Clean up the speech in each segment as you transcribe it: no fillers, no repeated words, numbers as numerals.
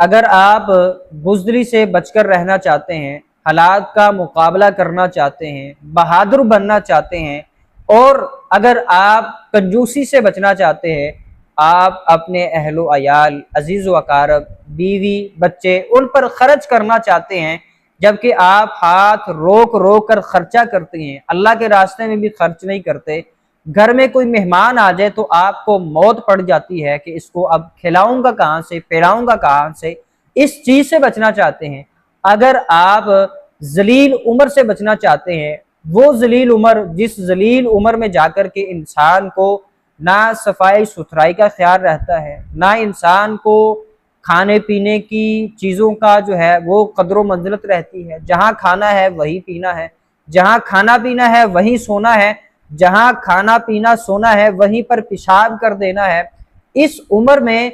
اگر آپ بزدلی سے بچ کر رہنا چاہتے ہیں، حالات کا مقابلہ کرنا چاہتے ہیں، بہادر بننا چاہتے ہیں، اور اگر آپ کنجوسی سے بچنا چاہتے ہیں، آپ اپنے اہل و عیال، عزیز و اقارب، بیوی، بچے، ان پر خرچ کرنا چاہتے ہیں، جبکہ آپ ہاتھ روک روک کر خرچہ کرتے ہیں، اللہ کے راستے میں بھی خرچ نہیں کرتے، گھر میں کوئی مہمان آ جائے تو آپ کو موت پڑ جاتی ہے کہ اس کو اب کھلاؤں گا کہاں سے، پلاؤں گا کہاں سے، اس چیز سے بچنا چاہتے ہیں۔ اگر آپ ذلیل عمر سے بچنا چاہتے ہیں، وہ ذلیل عمر جس ذلیل عمر میں جا کر کے انسان کو نہ صفائی ستھرائی کا خیال رہتا ہے، نہ انسان کو کھانے پینے کی چیزوں کا جو ہے وہ قدر و منزلت رہتی ہے، جہاں کھانا ہے وہی پینا ہے، جہاں کھانا پینا ہے وہیں سونا ہے، جہاں کھانا پینا سونا ہے وہیں پر پیشاب کر دینا ہے، اس عمر میں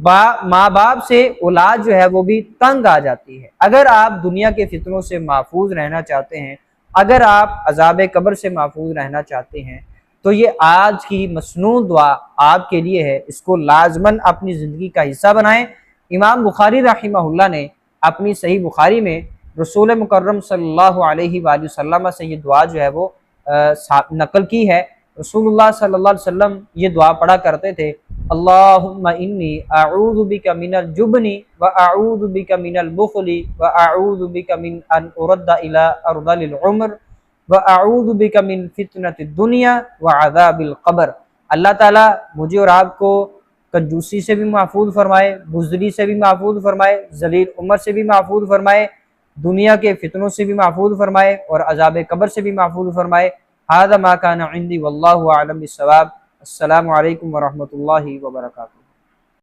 ماں باپ سے اولاد جو ہے وہ بھی تنگ آ جاتی ہے۔ اگر آپ دنیا کے فتنوں سے محفوظ رہنا چاہتے ہیں، اگر آپ عذاب قبر سے محفوظ رہنا چاہتے ہیں، تو یہ آج کی مسنون دعا آپ کے لیے ہے، اس کو لازماً اپنی زندگی کا حصہ بنائیں۔ امام بخاری رحمہ اللہ نے اپنی صحیح بخاری میں رسول مکرم صلی اللہ علیہ وآلہ وسلم سے یہ دعا جو ہے وہ نقل کی ہے۔ رسول اللہ صلی اللہ علیہ وسلم یہ دعا پڑھا کرتے تھے، اللہم انی اعوذ بک من الجبن واعوذ بک من البخل واعوذ بک من ان ارد الی ارذل العمر واعوذ بک من فتنۃ الدنیا وعذاب القبر۔ اللہ تعالیٰ مجھے اور آپ کو کنجوسی سے بھی محفوظ فرمائے، بزدلی سے بھی محفوظ فرمائے، ذلیل عمر سے بھی محفوظ فرمائے، دنیا کے فتنوں سے بھی محفوظ فرمائے، اور عذاب قبر سے بھی محفوظ فرمائے۔ ھذا ما کان عندی واللہ اعلم بالصواب۔ السلام علیکم ورحمۃ اللہ وبرکاتہ۔